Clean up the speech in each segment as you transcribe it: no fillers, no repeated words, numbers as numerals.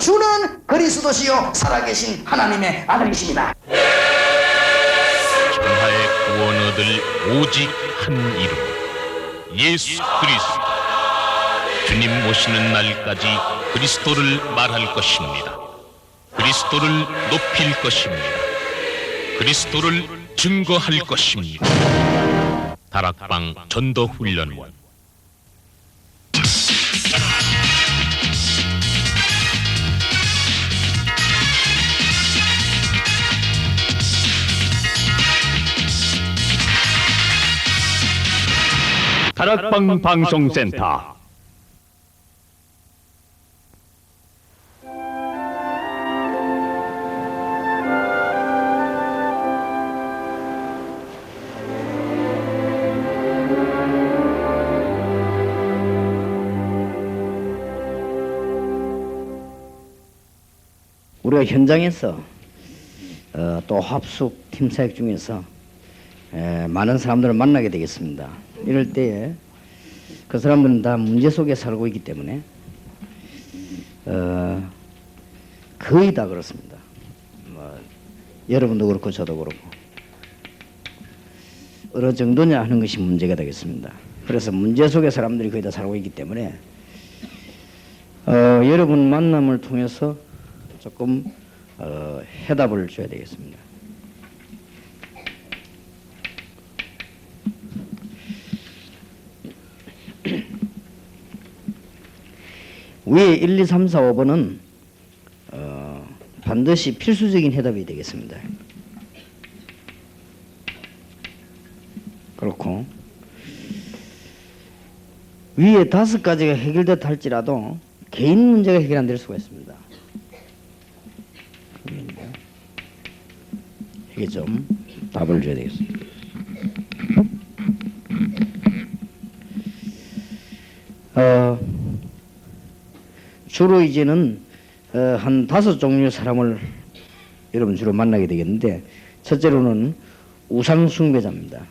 주는 그리스도시요 살아계신 하나님의 아들이십니다. 천하의 구원 얻을 오직 한 이름, 예수 그리스도. 주님 오시는 날까지 그리스도를 말할 것입니다. 그리스도를 높일 것입니다. 그리스도를 증거할 것입니다. 다락방 전도훈련원. 다락방 방송센터. 우리가 현장에서 또 합숙 팀 사역 중에서 많은 사람들을 만나게 되겠습니다. 이럴 때에 그 사람들은 다 문제 속에 살고 있기 때문에 거의 다 그렇습니다. 여러분도 그렇고 저도 그렇고 어느 정도냐 하는 것이 문제가 되겠습니다. 그래서 문제 속에 사람들이 거의 다 살고 있기 때문에 여러분 만남을 통해서 조금 해답을 줘야 되겠습니다. 위에 1, 2, 3, 4, 5번은 반드시 필수적인 해답이 되겠습니다. 그렇고 위에 5가지가 해결됐다 할지라도 개인 문제가 해결 안 될 수가 있습니다. 이게 좀 답을 줘야 되겠습니다. 주로 이제는 한 5종류의 사람을 여러분 주로 만나게 되겠는데, 첫째로는 우상 숭배자입니다.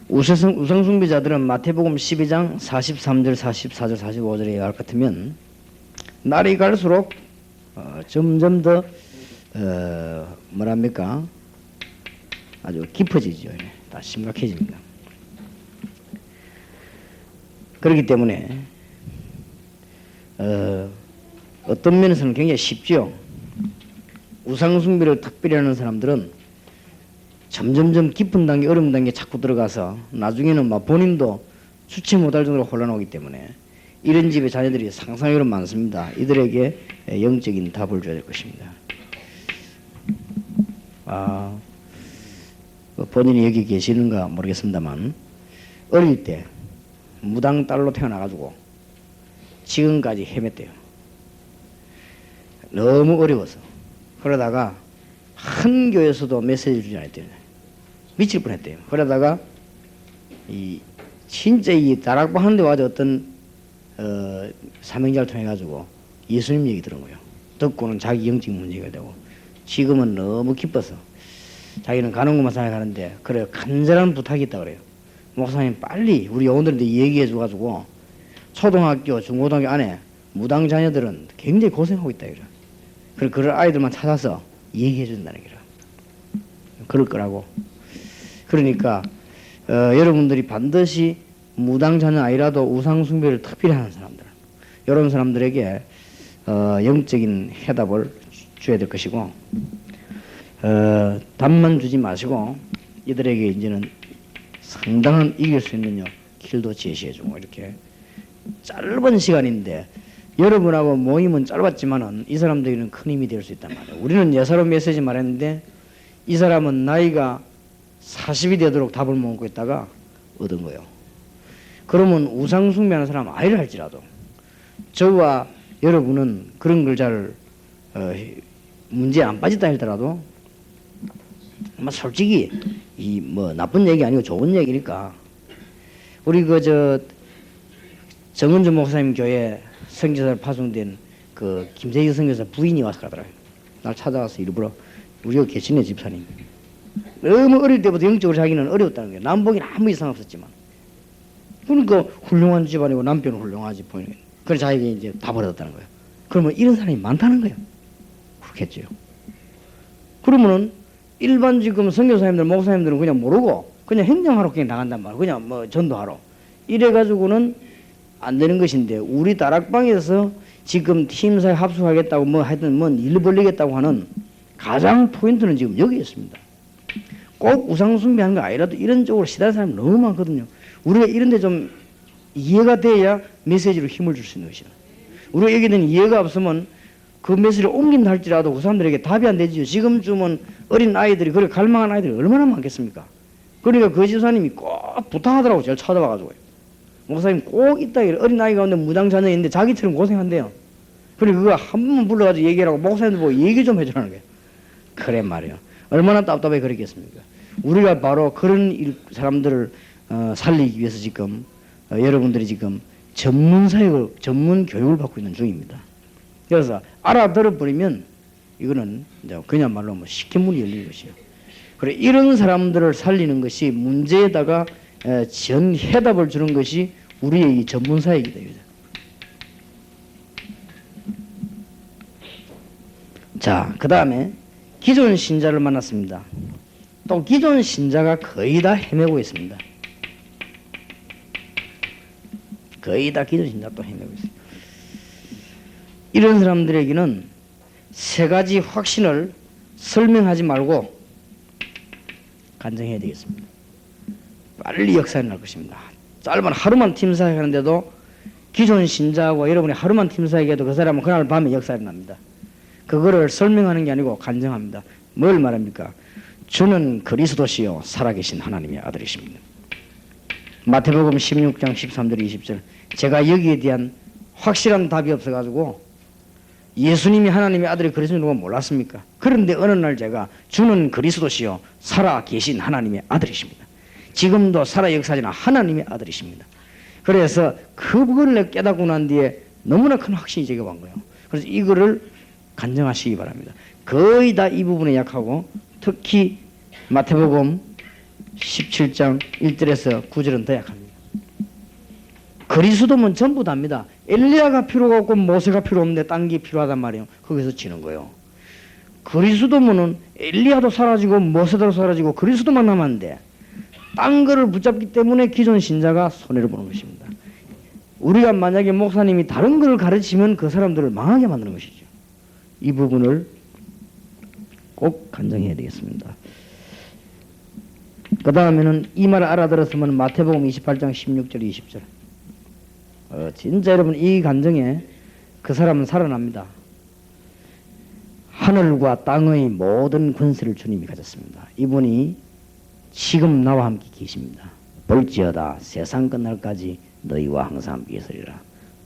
우상 숭배자들은 마태복음 12장 43절, 44절, 45절에 의할 것 같으면 날이 갈수록 점점 더 뭐랍니까? 아주 깊어지죠. 다 심각해집니다. 그렇기 때문에 어떤 면에서는 굉장히 쉽죠. 우상 숭배를 특별히 하는 사람들은 점점점 깊은 단계, 어려운 단계에 자꾸 들어가서 나중에는 막 본인도 주체 못할 정도로 혼란하기 때문에 이런 집의 자녀들이 상상력은 많습니다. 이들에게 영적인 답을 줘야 될 것입니다. 본인이 여기 계시는가 모르겠습니다만 어릴 때 무당 딸로 태어나가지고 지금까지 헤맸대요. 너무 어려워서. 그러다가 한 교회에서도 메시지를 주지 않았대요. 미칠 뻔했대요. 그러다가 진짜 이 다락방 하는데 와서 어떤 사명자를 통해 가지고 예수님 얘기 들은 거예요. 듣고는 자기 영적 문제가 되고 지금은 너무 기뻐서 자기는 가는 것만 생각하는데, 그래요, 간절한 부탁이 있다 그래요. 목사님 빨리 우리 영혼들한테 얘기해 줘가지고 초등학교, 중고등학교 안에 무당 자녀들은 굉장히 고생하고 있다 이래. 그래서 그런 아이들만 찾아서 얘기해 준다는 거라. 그럴 거라고. 그러니까 여러분들이 반드시 무당 자녀 아니라도 우상 숭배를 특별히 하는 사람들, 이런 사람들에게 영적인 해답을 줘야 될 것이고, 답만 주지 마시고 이들에게 이제는 상당한 이길 수 있는 길도 제시해주고, 이렇게 짧은 시간인데 여러분하고 모임은 짧았지만은 이 사람들에게는 큰 힘이 될 수 있단 말이에요. 우리는 예사로 메시지 말했는데 이 사람은 나이가 40이 되도록 답을 못 있다가 얻은 거예요. 그러면 우상 숭배하는 사람 아이를 할지라도 저와 여러분은 그런 걸 잘 문제에 안 빠졌다 할더라도 아마 솔직히 이 뭐 나쁜 얘기 아니고 좋은 얘기니까, 우리 정은주 목사님 교회 선교사로 파송된 그 김세희 선교사 부인이 와서 가더라고요. 날 찾아와서 일부러, 우리가 계시네 집사님. 너무 어릴 때부터 영적으로 자기는 어려웠다는 거예요. 남보기는 아무 이상 없었지만. 그러니까 훌륭한 집안이고 남편은 훌륭하지 보이는. 그래서 자기가 이제 다 버렸다는 거예요. 그러면 이런 사람이 많다는 거예요. 그렇겠죠. 그러면은 일반 지금 선교사님들, 목사님들은 그냥 모르고 그냥 행정하러 그냥 나간단 말이에요. 그냥 뭐 전도하러. 이래가지고는 안 되는 것인데 우리 다락방에서 지금 팀사에 합숙하겠다고 뭐 하여튼 뭐 일 벌리겠다고 하는 가장 포인트는 지금 여기 있습니다. 꼭 우상숭배하는 거 아니라도 이런 쪽으로 시달리는 사람이 너무 많거든요. 우리가 이런 데 좀 이해가 돼야 메시지로 힘을 줄 수 있는 것이다. 우리가 여기 는 이해가 없으면 그 메시지를 옮긴다 할지라도 그 사람들에게 답이 안 되지요. 지금쯤은 어린 아이들이 그렇게 갈망한 아이들이 얼마나 많겠습니까? 그러니까 그 집사님이 꼭 부탁하더라고. 저를 찾아와가지고 목사님 꼭 있다. 어린 아이 가운데 무당 자녀 있는데 자기처럼 고생한대요. 그래 그거 한 번만 불러가지고 얘기하라고 목사님들 보고 얘기 좀 해주라는 거예요. 그래 말이에요. 얼마나 답답해 그랬겠습니까? 우리가 바로 그런 사람들을 살리기 위해서 지금 여러분들이 지금 전문 사역을 전문 교육을 받고 있는 중입니다. 그래서 알아들어 버리면 이거는 이제 그냥말로 뭐 쉽게 문이 열리는 것이요. 그래 이런 사람들을 살리는 것이 문제에다가 전 해답을 주는 것이 우리의 이 전문 사역이다. 자, 그 다음에 기존 신자를 만났습니다. 또 기존 신자가 거의 다 헤매고 있습니다. 거의 다 기존 신자 또 헤매고 있습니다. 이런 사람들에게는 세 가지 확신을 설명하지 말고 간증해야 되겠습니다. 빨리 역사에 날 것입니다. 짧은 하루만 팀사역 하는데도 기존 신자하고 여러분이 하루만 팀사역 해도 그 사람은 그날 밤에 역사에 납니다. 그거를 설명하는 게 아니고 간증합니다. 뭘 말합니까? 주는 그리스도시요 살아계신 하나님의 아들이십니다. 마태복음 16장 13절 20절 제가 여기에 대한 확실한 답이 없어가지고 예수님이 하나님의 아들이 그리스도인 걸 몰랐습니까? 그런데 어느 날 제가 주는 그리스도시요 살아계신 하나님의 아들이십니다. 지금도 살아 역사하시는 하나님의 아들이십니다. 그래서 그걸 깨닫고 난 뒤에 너무나 큰 확신이 제게 온 거예요. 그래서 이거를 간증하시기 바랍니다. 거의 다 이 부분에 약하고 특히 마태복음 17장 1절에서 9절은 더 약합니다. 그리스도면 전부 다입니다. 엘리야가 필요가 없고 모세가 필요 없는데 딴 게 필요하단 말이에요. 거기서 지는 거예요. 그리스도면은 엘리야도 사라지고 모세도 사라지고 그리스도만 남았는데 딴 거를 붙잡기 때문에 기존 신자가 손해를 보는 것입니다. 우리가 만약에 목사님이 다른 걸 가르치면 그 사람들을 망하게 만드는 것이죠. 이 부분을 꼭 간증해야 되겠습니다. 그 다음에는 이 말을 알아들었으면 마태복음 28장 16절 20절 진짜 여러분 이 간증에 그 사람은 살아납니다. 하늘과 땅의 모든 권세를 주님이 가졌습니다. 이분이 지금 나와 함께 계십니다. 볼지어다 세상 끝날까지 너희와 항상 함께 있으리라.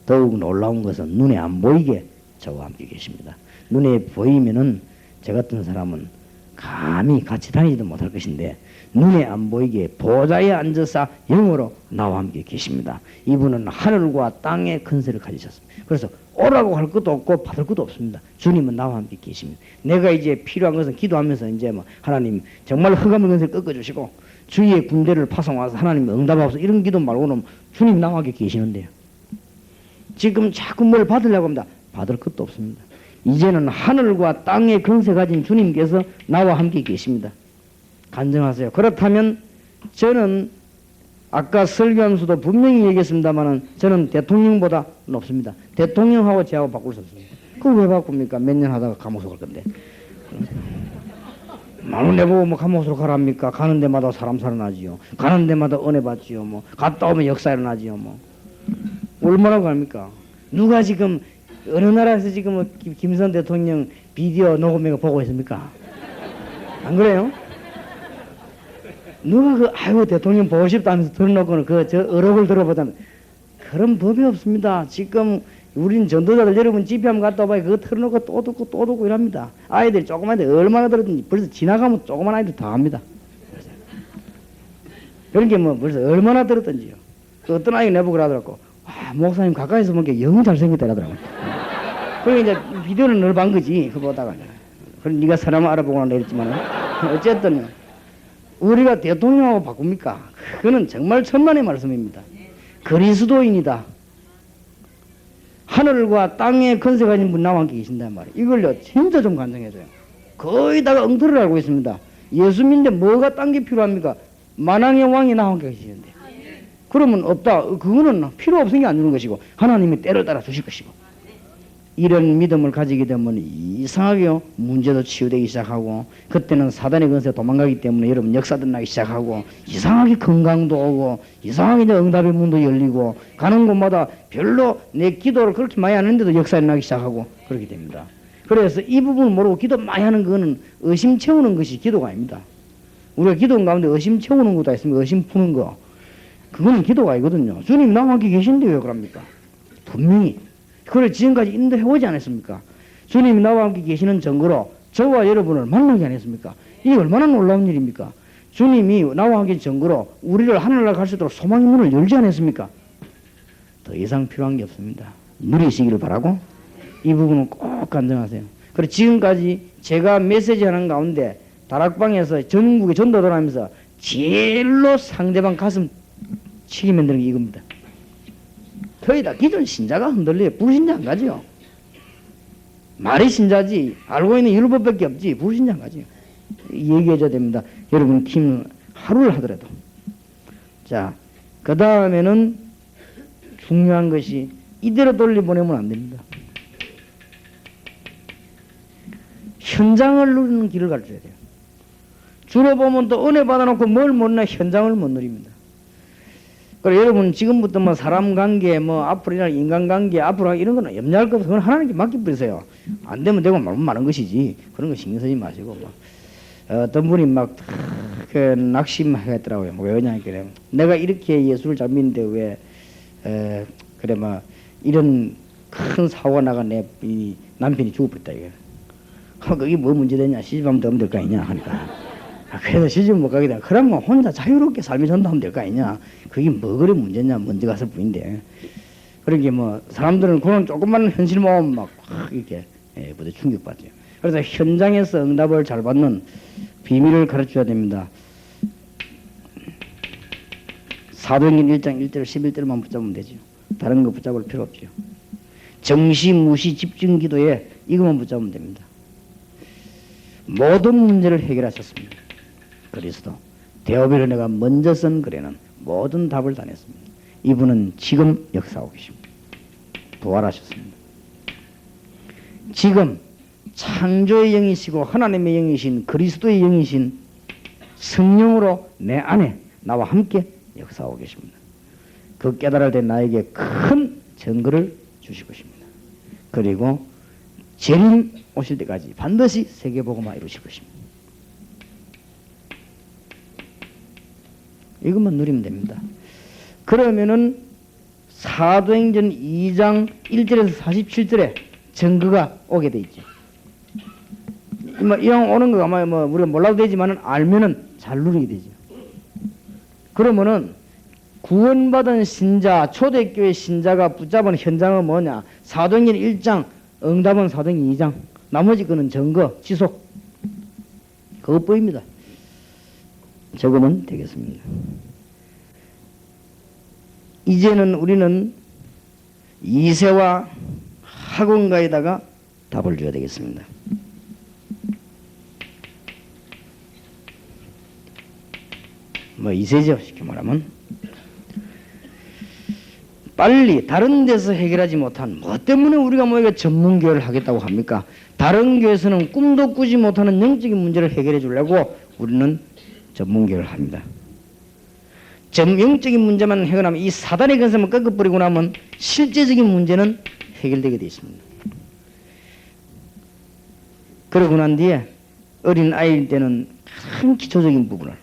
더욱 놀라운 것은 눈에 안 보이게 저와 함께 계십니다. 눈에 보이면은 저 같은 사람은 감히 같이 다니지도 못할 것인데 눈에 안 보이게 보좌에 앉아서 영으로 나와 함께 계십니다. 이분은 하늘과 땅의 근세를 가지셨습니다. 그래서 오라고 할 것도 없고 받을 것도 없습니다. 주님은 나와 함께 계십니다. 내가 이제 필요한 것은 기도하면서 이제 뭐 하나님 정말 흑암의 근세를 꺾어주시고 주의 군대를 파송와서 하나님 응답하소서 이런 기도 말고는 주님 나와 함께 계시는데요. 지금 자꾸 뭘 받으려고 합니다. 받을 것도 없습니다. 이제는 하늘과 땅의 근세 가진 주님께서 나와 함께 계십니다. 간증하세요. 그렇다면 저는 아까 설교하면서도 분명히 얘기했습니다만 저는 대통령보다 높습니다. 대통령하고 저하고 바꿀 수 없습니다. 그걸 왜 바꿉니까? 몇 년 하다가 감옥으로 갈 건데. 말을 내보고 뭐 감옥으로 가랍니까? 가는 데마다 사람 살아나지요. 가는 데마다 은혜 받지요. 뭐 갔다 오면 역사 일어나지요. 뭐 얼마나 갑니까? 누가 지금 어느 나라에서 지금 김선 대통령 비디오 녹음해 보고 있습니까? 안 그래요? 누가 그 아이고 대통령 보고 싶다 하면서 들어놓고는 저 어록을 들어보자면 그런 법이 없습니다. 지금 우린 전도자들 여러분 집회 한번 갔다 와봐요. 그거 틀어놓고 또 듣고 이랍니다. 아이들이 조그만 애들 얼마나 들었든지 벌써 지나가면 조그만 아이들 다 합니다. 그런 게 뭐 벌써 얼마나 들었든지요. 그 어떤 아이가 내보고 그러더라고. 와 목사님 가까이서 보니까 영어 잘생겼다 이러더라고. 그러니까 이제 비디오는 늘 본 거지. 그거 보다가. 그럼 네가 사람 알아보고 나 이랬지만 어쨌든 우리가 대통령하고 바꿉니까? 그거는 정말 천만의 말씀입니다. 그리스도인이다. 하늘과 땅에 건세 가진 분 나와 함께 계신단 말이에요. 이걸요 진짜 좀 간증해줘요. 거의 다 엉터리를 알고 있습니다. 예수 믿는데 뭐가 딴 게 필요합니까? 만왕의 왕이 나와 함께 계시는데. 그러면 없다. 그거는 필요 없은 게 안 주는 것이고 하나님이 때를 따라 주실 것이고. 이런 믿음을 가지게 되면 이상하게요 문제도 치유되기 시작하고, 그때는 사단의 건세 도망가기 때문에 여러분 역사도 나기 시작하고, 이상하게 건강도 오고, 이상하게 이제 응답의 문도 열리고, 가는 곳마다 별로 내 기도를 그렇게 많이 하는데도 역사가 나기 시작하고 그렇게 됩니다. 그래서 이 부분을 모르고 기도 많이 하는 거는 의심 채우는 것이 기도가 아닙니다. 우리가 기도 가운데 의심 채우는 것도 있으면 의심 푸는 거, 그거는 기도가 아니거든요. 주님 나와 함께 계신데 왜 그럽니까? 분명히 그걸 지금까지 인도해 오지 않았습니까? 주님이 나와 함께 계시는 증거로 저와 여러분을 만나게 안 했습니까? 이게 얼마나 놀라운 일입니까? 주님이 나와 함께 증거로 우리를 하늘나라 갈 수 있도록 소망의 문을 열지 않았습니까? 더 이상 필요한 게 없습니다. 누리시기를 바라고 이 부분은 꼭 간증하세요. 그리고 지금까지 제가 메시지 하는 가운데 다락방에서 전국에 전도 돌아가면서 제일로 상대방 가슴 치게 만드는 게 이겁니다. 거의 다 기존 신자가 흔들려요. 불신자 안 가지요. 말이 신자지 알고 있는 율법밖에 없지 불신자 안 가지요. 얘기해줘야 됩니다. 여러분 팀 하루를 하더라도. 자, 그 다음에는 중요한 것이 이대로 돌려보내면 안 됩니다. 현장을 누리는 길을 가르쳐야 돼요. 주로 보면 또 은혜 받아놓고 뭘 못 누려 현장을 못 누립니다. 그래 여러분 지금부터 뭐 사람 관계 뭐 앞으로 일어날 인간 관계 앞으로 이런 거는 염려할 거 없어. 그건 하나님께 맡겨버리세요. 안 되면 되고 말면 많은 것이지 그런 거 신경 쓰지 마시고 뭐. 어떤 분이 막 그 낙심하겠더라고요. 뭐 왜냐 그래 내가 이렇게 예수를 잘 믿는데 왜 그래 막 이런 큰 사고가 나가 내 이 남편이 죽어버렸다 이게. 그게 뭐 문제되냐 시집하면 되면 될 거 아니냐 하니까. 그래서 시집 못 가게 돼. 그러면 혼자 자유롭게 삶의 전도하면 될 거 아니냐. 그게 뭐 그래 문제냐. 먼저 가서 부인데. 그러니까 뭐 사람들은 그런 조그마한 현실 모험 막 이렇게 부대 충격받죠. 그래서 현장에서 응답을 잘 받는 비밀을 가르쳐야 됩니다. 사도행전 1장 1절 11절만 붙잡으면 되죠. 다른 거 붙잡을 필요 없죠. 정시 무시 집중 기도에 이것만 붙잡으면 됩니다. 모든 문제를 해결하셨습니다. 그리스도 대오비를 내가 먼저 쓴 글에는 모든 답을 다 냈습니다. 이분은 지금 역사하고 계십니다. 부활하셨습니다. 지금 창조의 영이시고 하나님의 영이신 그리스도의 영이신 성령으로 내 안에 나와 함께 역사하고 계십니다. 그 깨달을 때 나에게 큰 증거를 주실 것입니다. 그리고 재림 오실 때까지 반드시 세계복음화 이루실 것입니다. 이것만 누리면 됩니다. 그러면은 사도행전 2장 1절에서 47절에 증거가 오게 돼 있죠. 뭐 이왕 오는 거 아마 뭐 우리가 몰라도 되지만은 알면은 잘 누리게 되죠. 그러면은 구원받은 신자, 초대교회 신자가 붙잡은 현장은 뭐냐? 사도행전 1장, 응답은 사도행전 2장, 나머지 거는 증거, 지속. 그것뿐입니다. 적으면 되겠습니다. 이제는 우리는 이세와 학원가에다가 답을 줘야 되겠습니다. 뭐 이세죠, 쉽게 말하면. 빨리 다른 데서 해결하지 못한 뭐 때문에 우리가 뭐 이거 전문교회를 하겠다고 합니까? 다른 교회에서는 꿈도 꾸지 못하는 영적인 문제를 해결해 주려고 우리는 전문교회를 합니다. 영적인 문제만 해결하면 이 사단의 근성을 꺾어버리고 나면 실제적인 문제는 해결되게 되어 있습니다. 그러고 난 뒤에 어린 아이일 때는 가장 기초적인 부분을,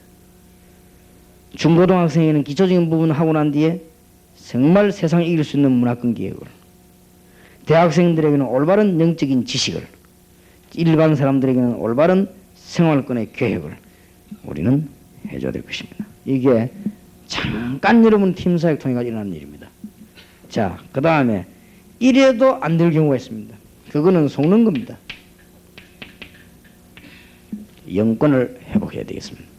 중고등학생에는 기초적인 부분을 하고 난 뒤에 정말 세상에 이길 수 있는 문화권 개혁을, 대학생들에게는 올바른 영적인 지식을, 일반 사람들에게는 올바른 생활권의 교육을 우리는 해줘야 될 것입니다. 이게 잠깐 여러분 팀사역 통해서 일어나는 일입니다. 자, 그 다음에 이래도 안 될 경우가 있습니다. 그거는 속는 겁니다. 영권을 회복해야 되겠습니다.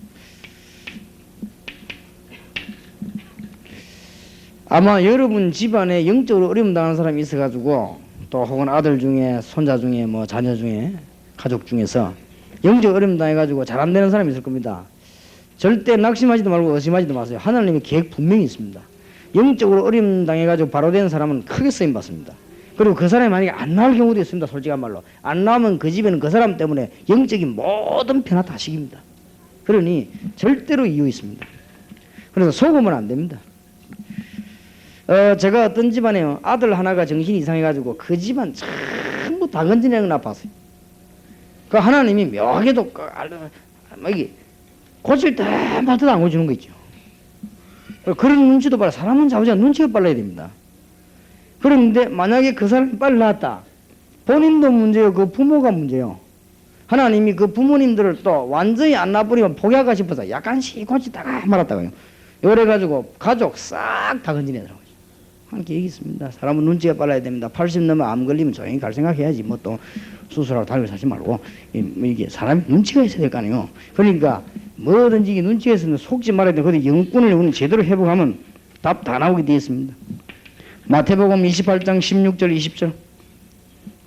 아마 여러분 집안에 영적으로 어려움 당하는 사람이 있어가지고 또 혹은 아들 중에 손자 중에 뭐 자녀 중에 가족 중에서 영적 어려움 당해가지고 잘 안 되는 사람이 있을 겁니다. 절대 낙심하지도 말고 의심하지도 마세요. 하나님의 계획 분명히 있습니다. 영적으로 어려움 당해가지고 바로 된 사람은 크게 쓰임 받습니다. 그리고 그 사람이 만약에 안 나올 경우도 있습니다. 솔직한 말로 안 나오면 그 집에는 그 사람 때문에 영적인 모든 변화 다 식입니다. 그러니 절대로 이유 있습니다. 그래서 속으면 안 됩니다. 제가 어떤 집안에요 아들 하나가 정신이 이상해가지고 그 집안 전부 다 건지내는 나빴어요. 그 하나님이 묘하게도 이게 고칠 때마다 안 고치는 거 있죠. 그런 눈치도 빨라. 사람은 자부자 눈치가 빨라야 됩니다. 그런데 만약에 그 사람이 빨리 나왔다. 본인도 문제요. 그 부모가 문제요. 하나님이 그 부모님들을 또 완전히 안 나버리면 포기할까 싶어서 약간씩 고치다가 말았다고요. 이래가지고 가족 싹 다 건지내더라고요. 한 계획이 있습니다. 사람은 눈치가 빨라야 됩니다. 80 넘어 암 걸리면 조용히 갈 생각해야지. 뭐 또 수술하고 달고 사지 말고 이게 사람이 눈치가 있어야 될 거 아니에요. 그러니까 뭐든지 눈치가 있으면 속지 말아야 돼. 근데 영권을 우리는 제대로 회복하면 답 다 나오게 되어 있습니다. 마태복음 28장 16절 20절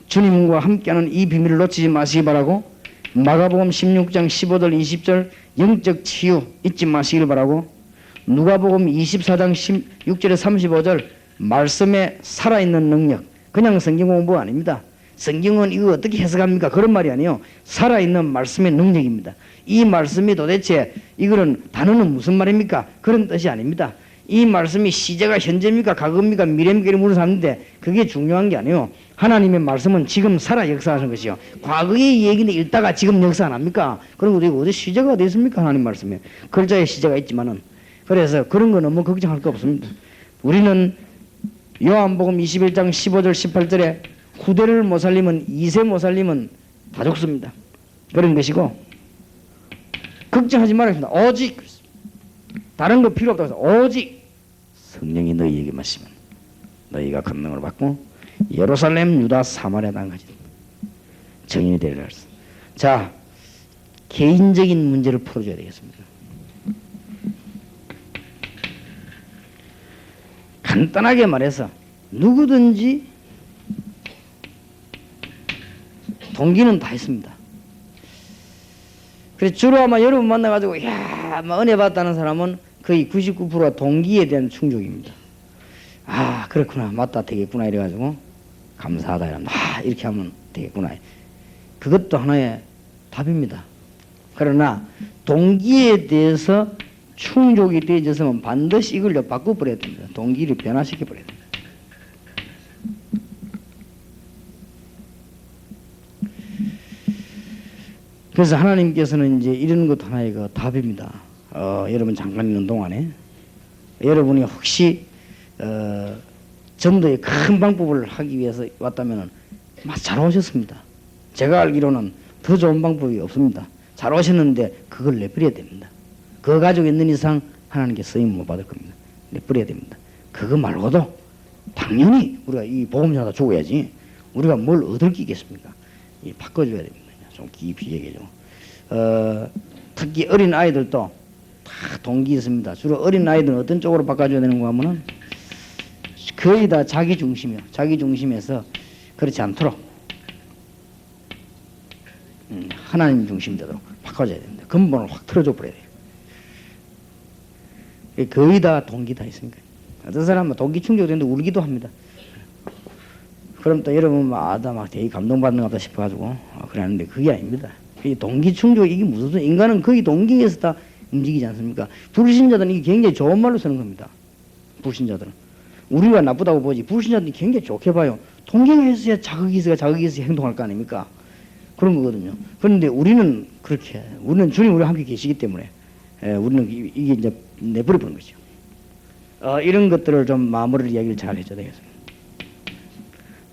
주님과 함께하는 이 비밀을 놓치지 마시기 바라고 마가복음 16장 15절 20절 영적 치유 잊지 마시길 바라고 누가복음 24장 16절에 35절 말씀에 살아있는 능력 그냥 성경 공부 아닙니다. 성경은 이거 어떻게 해석합니까? 그런 말이 아니에요. 살아있는 말씀의 능력입니다. 이 말씀이 도대체 이거는 단어는 무슨 말입니까? 그런 뜻이 아닙니다. 이 말씀이 시제가 현재입니까? 과거입니까? 미래입니까? 이런 물을 사는데 그게 중요한 게 아니에요. 하나님의 말씀은 지금 살아 역사하는 것이요. 과거의 얘기는 읽다가 지금 역사 안 합니까? 그런 것도 어디 시제가 어디 있습니까? 하나님 말씀에. 글자에 시제가 있지만은. 그래서 그런 거 너무 걱정할 거 없습니다. 우리는 요한복음 21장 15절 18절에 후대를 못 살리면 2세 못 살리면 다 죽습니다. 그런 것이고 걱정하지 말아야 합니다. 오직 다른 거 필요 없다고 해서 오직 성령이 너희에게 마시면 너희가 권능을 받고 예루살렘 유다 사마리아 땅까지 증인이 되리라 했어. 자, 개인적인 문제를 풀어줘야 되겠습니다. 간단하게 말해서 누구든지 동기는 다 있습니다. 그래서 주로 아마 여러분 만나가지고 야, 뭐 은혜 받았다는 사람은 거의 99%가 동기에 대한 충족입니다. 아, 그렇구나, 맞다, 되겠구나 이래가지고 감사하다 이러면 이렇게 하면 되겠구나. 그것도 하나의 답입니다. 그러나 동기에 대해서 충족이 되어져서는 반드시 이걸 바꿔버려야 됩니다. 동기를 변화시켜버려야 됩니다. 그래서 하나님께서는 이제 이런 것 하나의 그 답입니다. 여러분 잠깐 있는 동안에 여러분이 혹시 전도의 큰 방법을 하기 위해서 왔다면 잘 오셨습니다. 제가 알기로는 더 좋은 방법이 없습니다. 잘 오셨는데 그걸 내버려야 됩니다. 그거 가지고 있는 이상 하나님께 쓰임 못 받을 겁니다. 내버려야 됩니다. 그거 말고도 당연히 우리가 이 복음전하다 죽어야지 우리가 뭘 얻을 게 있겠습니까? 바꿔줘야 됩니다. 좀 깊이 얘기해줘. 특히 어린 아이들도 다 동기 있습니다. 주로 어린 아이들은 어떤 쪽으로 바꿔줘야 되는가 하면은 거의 다 자기 중심이요. 자기 중심에서 그렇지 않도록 하나님 중심 되도록 바꿔줘야 됩니다. 근본을 확 틀어줘 버려야 돼요. 거의 다 동기 다 있으니까. 어떤 사람은 동기 충족되는데 울기도 합니다. 그럼 또 여러분 막 되게 감동받는 것 같다 싶어가지고 그러는데 그게 아닙니다. 동기 충족 이게 무슨 소리? 인간은 거의 동기에서 다 움직이지 않습니까? 불신자들은 이게 굉장히 좋은 말로 쓰는 겁니다. 불신자들은 우리가 나쁘다고 보지 불신자들이 굉장히 좋게 봐요. 동기가 있어야 자극이 있어야 행동할 거 아닙니까? 그런 거거든요. 그런데 우리는 그렇게 우리는 주님 우리와 함께 계시기 때문에 우리는 이게 이제 내버려버린 거죠. 이런 것들을 좀 마무리를 이야기를 잘 해줘야 되겠습니다.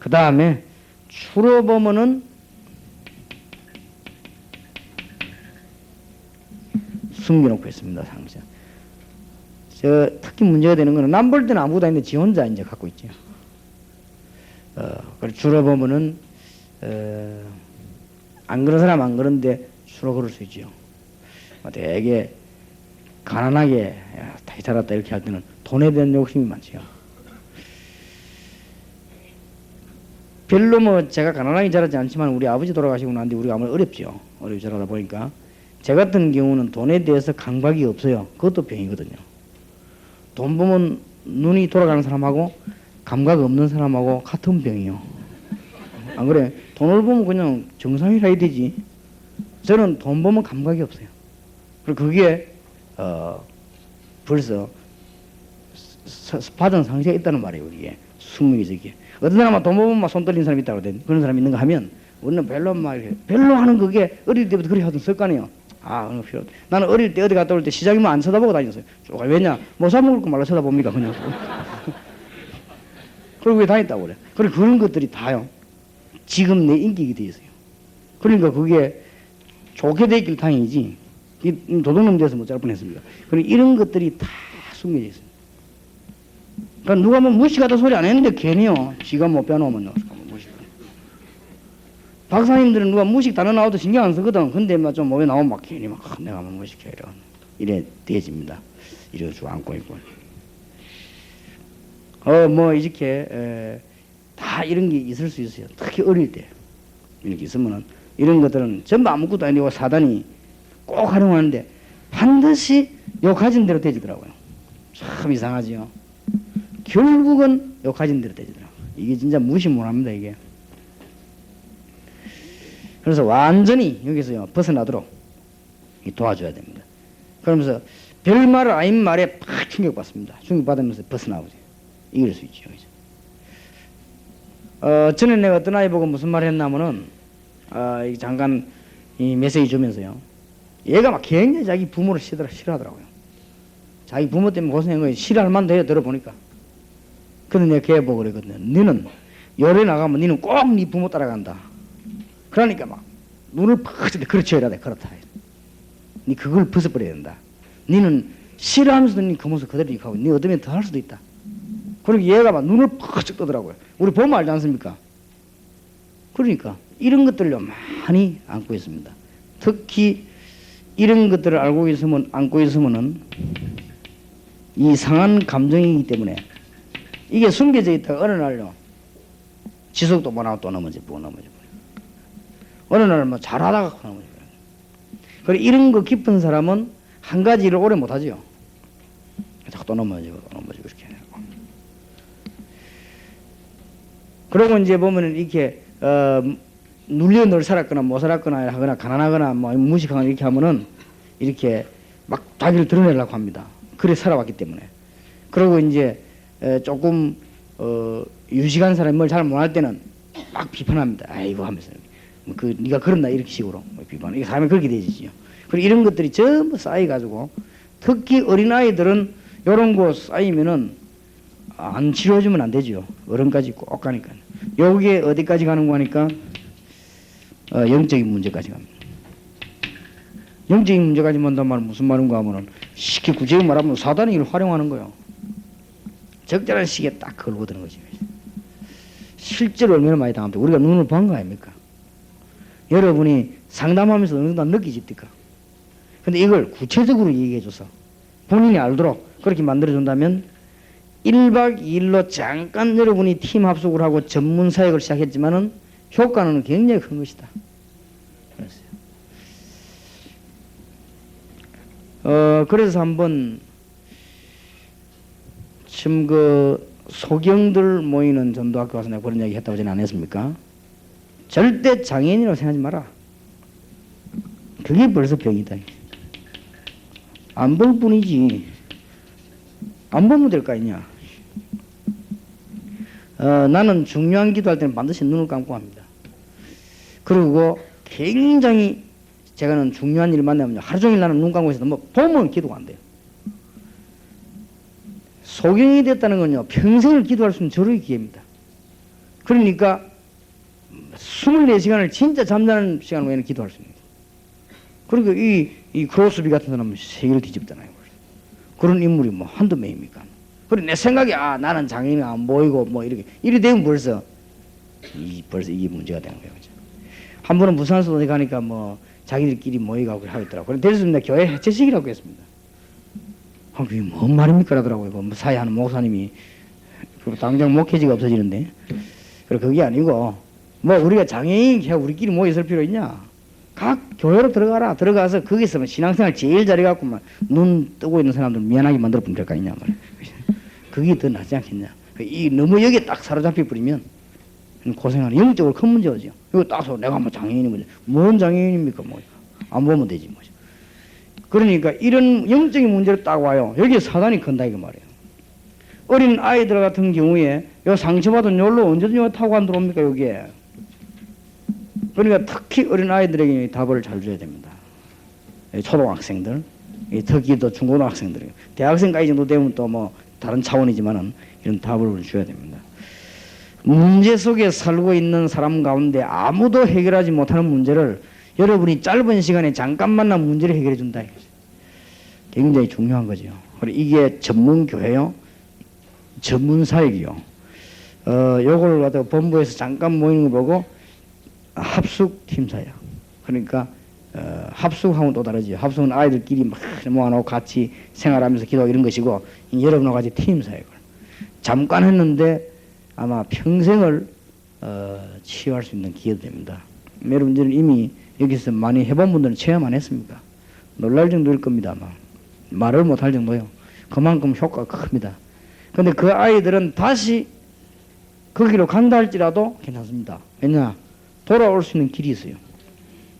그 다음에 주로 보면은 숨겨놓고 있습니다. 상자. 특히 문제가 되는 거는 남 볼 때는 아무것도 아닌데 지 혼자 이제 갖고 있죠. 그리고 주로 보면은 안 그런 사람 안 그런데 주로 그럴 수 있죠. 되게 가난하게 다 살았다 이렇게 할 때는 돈에 대한 욕심이 많죠. 별로 뭐 제가 가난하게 자라지 않지만 우리 아버지 돌아가시고 난 뒤 우리가 아무래도 어렵죠. 어렵게 자라다 보니까 제 같은 경우는 돈에 대해서 강박이 없어요. 그것도 병이거든요. 돈 보면 눈이 돌아가는 사람하고 감각 없는 사람하고 같은 병이요. 안 그래? 돈을 보면 그냥 정상이라 해야 되지. 저는 돈 보면 감각이 없어요. 그리고 그게 벌써 받은 상처가 있다는 말이에요. 이게 숙명이 저게. 어떤 사람은 돈 보면 막 손 떨리는 사람이 있다고 그러거든. 그런 사람이 있는가 하면 우리는 별로 막 이렇게 별로 하는 그게 어릴 때부터 그렇게 하던 습관이에요. 아, 그런 거 필요 없다. 나는 어릴 때 어디 갔다 올 때 시장이면 안 쳐다보고 다녔어요. 왜냐? 뭐 사 먹을 거 말로 쳐다봅니까 그냥. 그리고 왜 다녔다고 그래. 그리고 그런 것들이 다요. 지금 내 인격이 되어 있어요. 그러니까 그게 좋게 되길 다행이지. 도둑놈 돼서 못 잘 뻔했습니다. 그리고 이런 것들이 다 숨겨져 있습니다. 그러니까 누가 뭐 무식하다 소리 안 했는데 괜히요. 지가 못 빼놓으면 무식. 박사님들은 누가 무식 단어 나와도 신경 안 쓰거든. 근데 막 좀 몸에 나오면 막 괜히 막 내가 뭐 무식해 이래 되어집니다. 이래 쭉 안고 있고. 뭐 이렇게 다 이런 게 있을 수 있어요. 특히 어릴 때 이렇게 있으면은 이런 것들은 전부 아무것도 아니고 사단이 꼭 활용하는데 반드시 요 가진 대로 되지더라고요. 참 이상하지요. 결국은 요 가진 대로 되지더라고요. 이게 진짜 무시 못합니다 이게. 그래서 완전히 여기서요 벗어나도록 도와줘야 됩니다. 그러면서 별말을 아닌 말에 팍 충격받습니다. 충격받으면서 벗어나오죠. 이길 수 있죠. 전에 내가 어떤 아이 보고 무슨 말을 했냐면은 잠깐 이 메시지 주면서요. 얘가 막 굉장히 자기 부모를 싫어하더라고요. 자기 부모 때문에 고생한 거 싫어할 만도 해요. 들어보니까. 근데 내가 걔 보고 그랬거든요. 너는 요래 나가면 너는 꼭 네 부모 따라간다. 그러니까 막 눈을 팍 찌르 그렇지 해야 돼. 그렇다. 네 그걸 벗어버려야 된다. 너는 싫어하면서도 네 그 모습 그대로 이렇게 하고 네 얻으면 더 할 수도 있다. 그리고 얘가 막 눈을 팍 뜨더라고요. 우리 보면 알지 않습니까? 그러니까 이런 것들을 많이 안고 있습니다. 특히 이런 것들을 알고 있으면 안고 있으면은 이상한 감정이기 때문에 이게 숨겨져 있다가 어느 날요 지속도 못하고 또 넘어져 버려. 어느 날 뭐 잘하다가 넘어져 버려. 그리고 이런 거 깊은 사람은 한 가지 일을 오래 못하죠. 자꾸 또 넘어지고 그렇게 하고. 그러고 이제 보면은 이렇게 눌려 늘 살았거나 못 살았거나 하거나 가난하거나 뭐 무식하거나 이렇게 하면은 이렇게 막 자기를 드러내려고 합니다. 그래 살아왔기 때문에. 그리고 이제 조금 유식한 사람이 뭘 잘 못할 때는 막 비판합니다. 아이고 하면서 그 네가 그런다 이렇게 식으로 비판. 이게 사람이 그렇게 되지요. 그리고 이런 것들이 전부 쌓여가지고 특히 어린 아이들은 이런 거 쌓이면은 안 치료해주면 안 되죠. 어른까지 꼭 가니까. 여기에 어디까지 가는 거 하니까 영적인 문제까지 갑니다. 영적인 문제까지 만단 말은 무슨 말인가 하면은 쉽게 구체적으로 말하면 사단이 이걸 활용하는 거예요. 적절한 시기에 딱 걸고드는 거지. 실제로 얼마나 많이 당합니다. 우리가 눈을 본 거 아닙니까? 여러분이 상담하면서 어느 정도 느끼십니까? 근데 이걸 구체적으로 얘기해줘서 본인이 알도록 그렇게 만들어준다면 1박 2일로 잠깐 여러분이 팀 합숙을 하고 전문 사역을 시작했지만은 효과는 굉장히 큰 것이다. 그래서 한번 지금 그 소경들 모이는 전도학교 가서 내가 그런 이야기 했다고 전에 안 했습니까? 절대 장애인이라고 생각하지 마라. 그게 벌써 병이다. 안 볼 뿐이지. 안 보면 될 거 아니냐. 나는 중요한 기도할 때는 반드시 눈을 감고 합니다. 그리고 굉장히 제가는 중요한 일 만나면 하루 종일 나는 눈 감고 있어도 뭐 보면 기도가 안 돼요. 소경이 됐다는 건요 평생을 기도할 수 있는 절호의 기회입니다. 그러니까 24시간을 진짜 잠자는 시간 외에는 기도할 수 있는 거예요. 그리고 이 크로스비 같은 사람은 세계를 뒤집잖아요. 그런 인물이 뭐 한두 명입니까? 그리고 내 생각에 나는 장애인이 안 보이고 뭐 이래 되면 벌써 이게 문제가 되는 거예요. 그죠? 한 번은 부산에서 어디 가니까 뭐 자기들끼리 모여가고 하겠더라고요. 그래서 대리스님 내가 교회 해체식이라고 했습니다. 그게 뭔 말입니까? 라더라고요. 뭐 사회하는 목사님이 당장 목회지가 없어지는데 그래 그게 아니고 뭐 우리가 장애인 우리끼리 모여 있을 필요 있냐? 각 교회로 들어가서 거기서 뭐 신앙생활 제일 잘해갖고만 눈 뜨고 있는 사람들 미안하게 만들어 보면 될 거 아니냐 말이야. 그게 더 낫지 않겠냐? 이 너무 여기에 딱 사로잡혀 버리면 고생하는 영적으로 큰 문제죠. 이거 따서 내가 뭐 장애인이 뭐지? 뭔 장애인입니까? 뭐 안 보면 되지 뭐죠. 그러니까 이런 영적인 문제를 딱 와요. 여기에 사단이 큰다 이거 말이에요. 어린 아이들 같은 경우에 요 상처받은 요로 언제든지 타고 안 들어옵니까 여기에. 그러니까 특히 어린 아이들에게 답을 잘 줘야 됩니다. 초등학생들, 특히 또 중고등학생들, 대학생까지 정도 되면 또 뭐 다른 차원이지만은 이런 답을 줘야 됩니다. 문제 속에 살고 있는 사람 가운데 아무도 해결하지 못하는 문제를 여러분이 짧은 시간에 잠깐만난 문제를 해결해 준다. 굉장히 중요한 거죠. 그리고 이게 전문 교회요, 전문 사역이요. 요걸 갖다가 본부에서 잠깐 모이는 거 보고 합숙 팀사역. 그러니까 합숙하고는 또 다르죠. 합숙은 아이들끼리 막 모아놓고 같이 생활하면서 기도하고 이런 것이고 여러분하고 같이 팀사역을 잠깐 했는데 아마 평생을 치유할 수 있는 기회도 됩니다. 여러분들은 이미 여기서 많이 해본 분들은 체험 안 했습니까? 놀랄 정도일 겁니다. 아마 말을 못할 정도요. 그만큼 효과가 큽니다. 근데 그 아이들은 다시 거기로 간다 할지라도 괜찮습니다. 왜냐? 돌아올 수 있는 길이 있어요.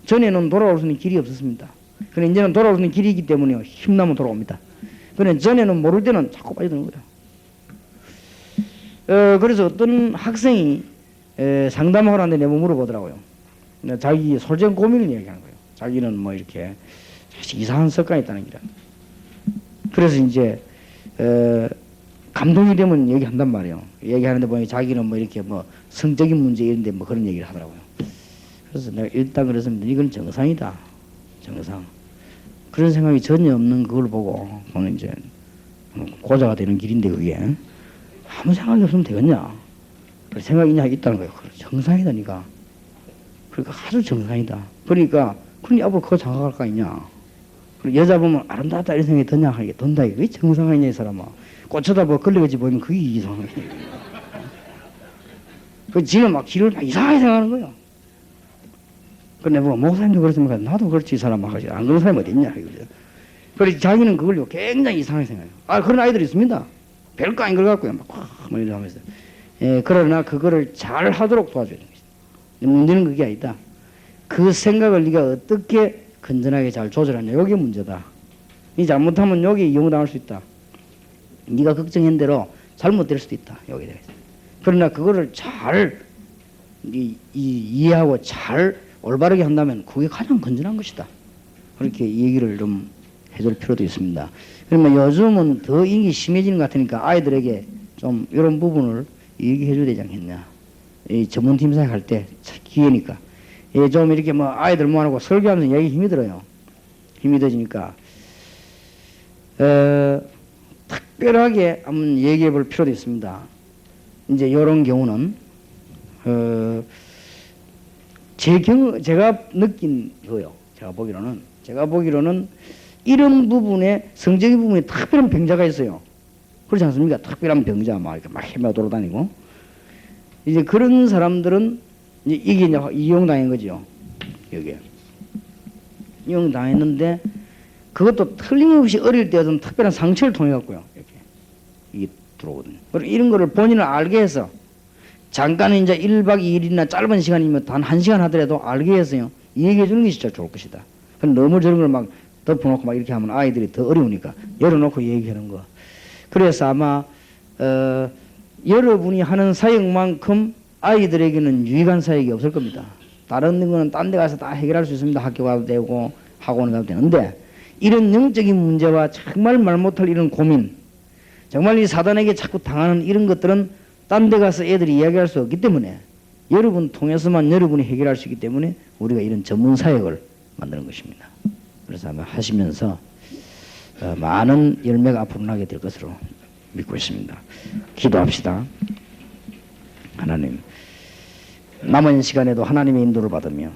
전에는 돌아올 수 있는 길이 없었습니다. 그런데 이제는 돌아올 수 있는 길이 있기 때문에 힘나면 돌아옵니다. 그런데 전에는 모를 때는 자꾸 빠져드는 거예요. 그래서 어떤 학생이 상담을 하는데 내가 물어보더라고요. 자기 솔직한 고민을 얘기하는 거예요. 자기는 뭐 이렇게 이상한 습관이 있다는 기라. 그래서 이제 감동이 되면 얘기한단 말이에요. 얘기하는데 보니 자기는 뭐 이렇게 뭐 성적인 문제 이런데 뭐 그런 얘기를 하더라고요. 그래서 내가 일단 그랬습니다. 이건 정상이다. 정상. 그런 생각이 전혀 없는 그걸 보고 저는 이제 고자가 되는 길인데 그게 아무 생각이 없으면 되겠냐? 생각이 있다는 거예요. 정상이다니까. 그러니까 아주 정상이다. 그러니까 앞으로 그거 장가갈 거 있냐? 여자 보면 아름답다 이런 생각이 드냐 하게 든다. 그게 정상이냐 이 사람아. 꽃쳐다 뭐 걸레같이 보이면 그게 이상해. 그 지는 막 길을 막 이상하게 생각하는 거예요. 근데 뭐 목사님도 그렇습니까? 나도 그렇지 이 사람 막 안 그런 사람이 어디 있냐 이거죠. 그래서 자기는 그걸 굉장히 이상하게 생각해요. 그런 아이들이 있습니다. 별거 아닌 걸 갖고요. 막 이렇게 하면서. 그러나 그거를 잘 하도록 도와줘야 되는 것이다. 문제는 그게 아니다. 그 생각을 네가 어떻게 건전하게 잘 조절하냐. 이게 문제다. 이 잘못하면 여기 이용당할 수 있다. 네가 걱정한 대로 잘못될 수도 있다. 여기에 대해서. 그러나 그거를 잘 이해하고 잘 올바르게 한다면 그게 가장 건전한 것이다. 그렇게 얘기를 좀 해줄 필요도 있습니다. 그러면 요즘은 더 인기 심해지는 것 같으니까 아이들에게 좀 이런 부분을 얘기해 줘야 되지 않겠냐. 이 전문팀 사역할 때 기회니까. 좀 이렇게 뭐 아이들 모아놓고 설교하면서 얘기 힘이 들어요. 힘이 들어지니까 특별하게 한번 얘기해 볼 필요도 있습니다. 이제 이런 경우는 제가 느낀 거요. 제가 보기로는 이런 부분에 성적인 부분에 특별한 병자가 있어요. 그렇지 않습니까? 특별한 병자 막 이렇게 막 헤매 돌아다니고 이제 그런 사람들은 이제 이게 이제 이용당한 거죠. 여기에 이용당했는데 그것도 틀림없이 어릴 때 어떤 특별한 상처를 통해 갖고요. 이렇게 이게 들어오거든요. 그리고 이런 거를 본인을 알게 해서 잠깐 이제 1박 2일이나 짧은 시간이면 단 1시간 하더라도 알게 해서요. 얘기해 주는 게 진짜 좋을 것이다. 너무 저런 걸 막 덮어놓고 막 이렇게 하면 아이들이 더 어려우니까 열어놓고 얘기하는 거. 그래서 아마 여러분이 하는 사역만큼 아이들에게는 유익한 사역이 없을 겁니다. 다른 거는 딴 데 가서 다 해결할 수 있습니다. 학교 가도 되고 학원 가도 되는데 이런 영적인 문제와 정말 말 못할 이런 고민, 정말 이 사단에게 자꾸 당하는 이런 것들은 딴 데 가서 애들이 이야기할 수 없기 때문에 여러분 통해서만 여러분이 해결할 수 있기 때문에 우리가 이런 전문 사역을 만드는 것입니다. 그래서 아마 하시면서 많은 열매가 앞으로 나게 될 것으로 믿고 있습니다. 기도합시다. 하나님, 남은 시간에도 하나님의 인도를 받으며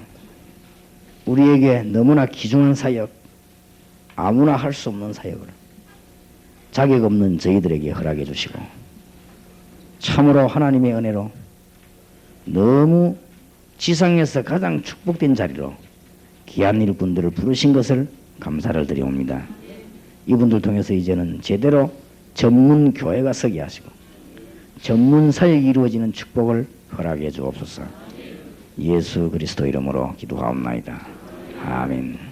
우리에게 너무나 귀중한 사역, 아무나 할 수 없는 사역을 자격 없는 저희들에게 허락해 주시고 참으로 하나님의 은혜로 너무 지상에서 가장 축복된 자리로 귀한 일꾼들을 부르신 것을 감사를 드려옵니다. 이분들 통해서 이제는 제대로 전문 교회가 서게 하시고 전문 사역이 이루어지는 축복을 허락해 주옵소서. 예수 그리스도 이름으로 기도하옵나이다. 아멘.